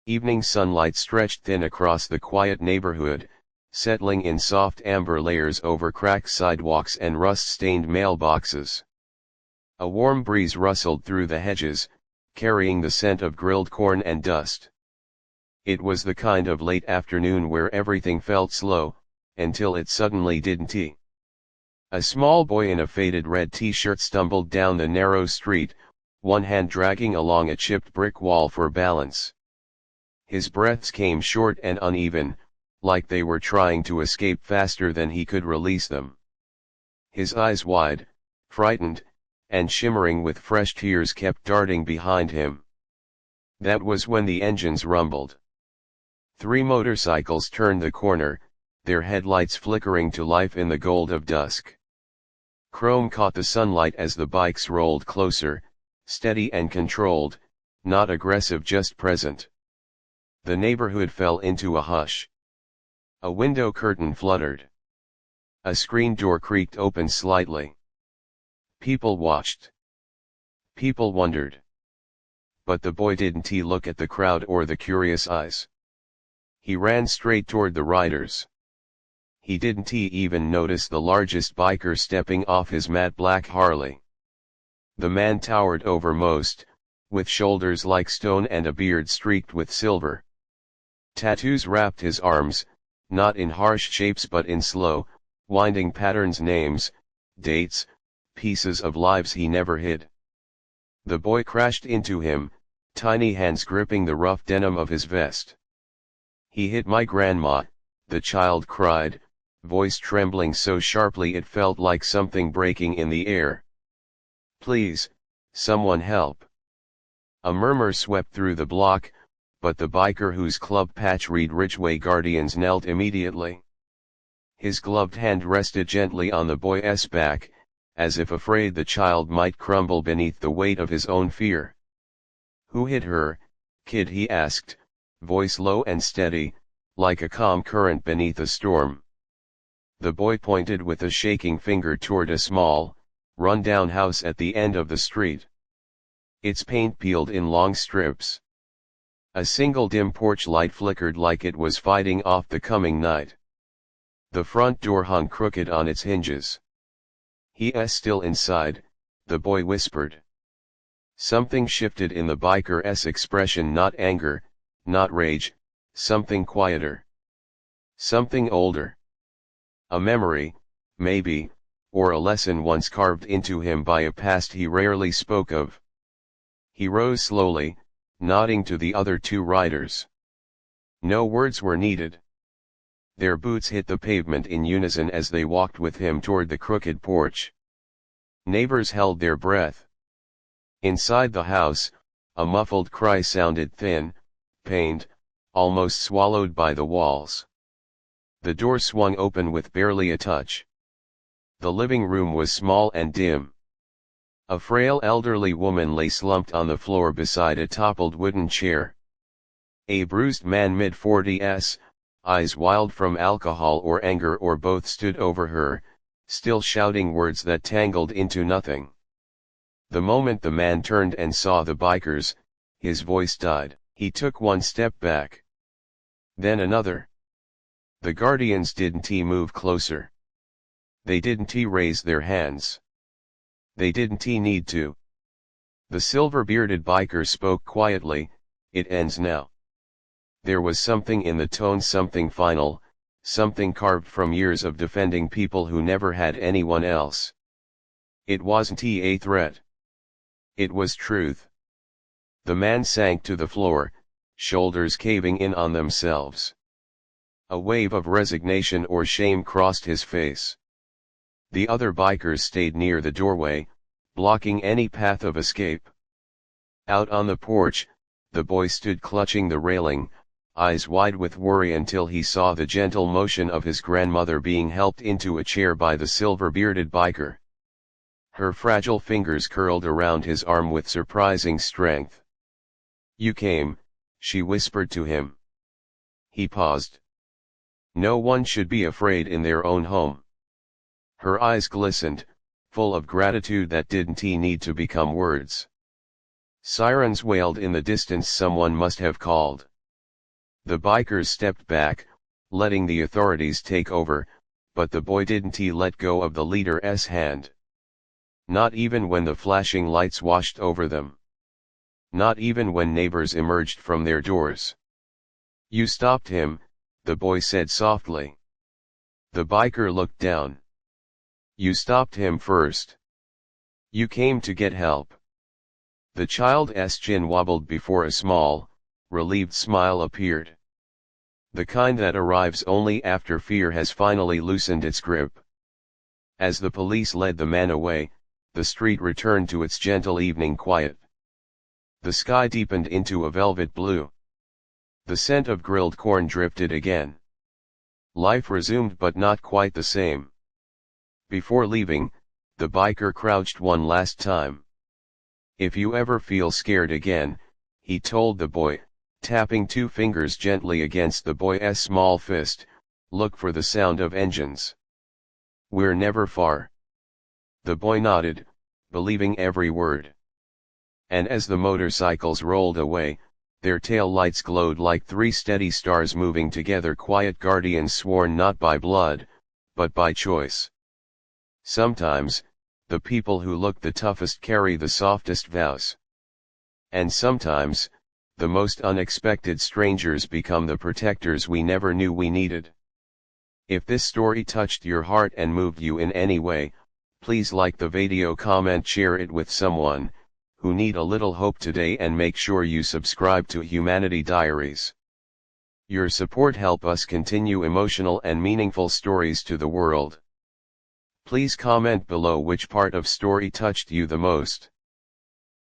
Evening sunlight stretched thin across the quiet neighborhood, settling in soft amber layers over cracked sidewalks and rust-stained mailboxes. A warm breeze rustled through the hedges, carrying the scent of grilled corn and dust. It was the kind of late afternoon where everything felt slow, until it suddenly didn't. A small boy in a faded red t-shirt stumbled down the narrow street, one hand dragging along a chipped brick wall for balance. His breaths came short and uneven, like they were trying to escape faster than he could release them. His eyes wide, frightened, and shimmering with fresh tears kept darting behind him. That was when the engines rumbled. 3 motorcycles turned the corner, their headlights flickering to life in the gold of dusk. Chrome caught the sunlight as the bikes rolled closer, steady and controlled, not aggressive, just present. The neighborhood fell into a hush. A window curtain fluttered. A screen door creaked open slightly. People watched. People wondered. But the boy didn't look at the crowd or the curious eyes. He ran straight toward the riders. He didn't even notice the largest biker stepping off his matte black Harley. The man towered over most, with shoulders like stone and a beard streaked with silver. Tattoos wrapped his arms, not in harsh shapes but in slow, winding patterns, names, dates, pieces of lives he never hid. The boy crashed into him, tiny hands gripping the rough denim of his vest. "He hit my grandma," the child cried, voice trembling so sharply it felt like something breaking in the air. "Please, someone help." A murmur swept through the block, but the biker whose club patch read Ridgeway Guardians knelt immediately. His gloved hand rested gently on the boy's back, as if afraid the child might crumble beneath the weight of his own fear. "Who hit her, kid?" he asked, voice low and steady, like a calm current beneath a storm. The boy pointed with a shaking finger toward a small, run-down house at the end of the street. Its paint peeled in long strips. A single dim porch light flickered like it was fighting off the coming night. The front door hung crooked on its hinges. "He's still inside," the boy whispered. Something shifted in the biker's expression, not anger, not rage, something quieter. Something older. A memory, maybe, or a lesson once carved into him by a past he rarely spoke of. He rose slowly, nodding to the other 2 riders. No words were needed. Their boots hit the pavement in unison as they walked with him toward the crooked porch. Neighbors held their breath. Inside the house, a muffled cry sounded, thin, pained, almost swallowed by the walls. The door swung open with barely a touch. The living room was small and dim. A frail elderly woman lay slumped on the floor beside a toppled wooden chair. A bruised man mid-40s, eyes wild from alcohol or anger or both, stood over her, still shouting words that tangled into nothing. The moment the man turned and saw the bikers, his voice died. He took one step back. Then another. The Guardians didn't move closer. They didn't raise their hands. They didn't need to. The silver-bearded biker spoke quietly, "It ends now." There was something in the tone, something final, something carved from years of defending people who never had anyone else. It wasn't a threat. It was truth. The man sank to the floor, shoulders caving in on themselves. A wave of resignation or shame crossed his face. The other bikers stayed near the doorway, blocking any path of escape. Out on the porch, the boy stood clutching the railing, eyes wide with worry, until he saw the gentle motion of his grandmother being helped into a chair by the silver-bearded biker. Her fragile fingers curled around his arm with surprising strength. "You came," she whispered to him. He paused. No one should be afraid in their own home. Her eyes glistened, full of gratitude that didn't need to become words. Sirens wailed in the distance. Someone must have called. The bikers stepped back, letting the authorities take over, but the boy didn't let go of the leader's hand. Not even when the flashing lights washed over them. Not even when neighbors emerged from their doors. "You stopped him," the boy said softly. The biker looked down. "You stopped him first. You came to get help." The child's chin wobbled before a small, relieved smile appeared. The kind that arrives only after fear has finally loosened its grip. As the police led the man away, the street returned to its gentle evening quiet. The sky deepened into a velvet blue. The scent of grilled corn drifted again. Life resumed, but not quite the same. Before leaving, the biker crouched one last time. "If you ever feel scared again," he told the boy, tapping 2 fingers gently against the boy's small fist, "look for the sound of engines. We're never far." The boy nodded, believing every word. And as the motorcycles rolled away, their tail lights glowed like 3 steady stars moving together, quiet guardians sworn not by blood, but by choice. Sometimes, the people who look the toughest carry the softest vows. And sometimes, the most unexpected strangers become the protectors we never knew we needed. If this story touched your heart and moved you in any way, please like the video, comment, share it with someone who need a little hope today, and make sure you subscribe to Humanity Diaries. Your support helps us continue emotional and meaningful stories to the world. Please comment below which part of story touched you the most.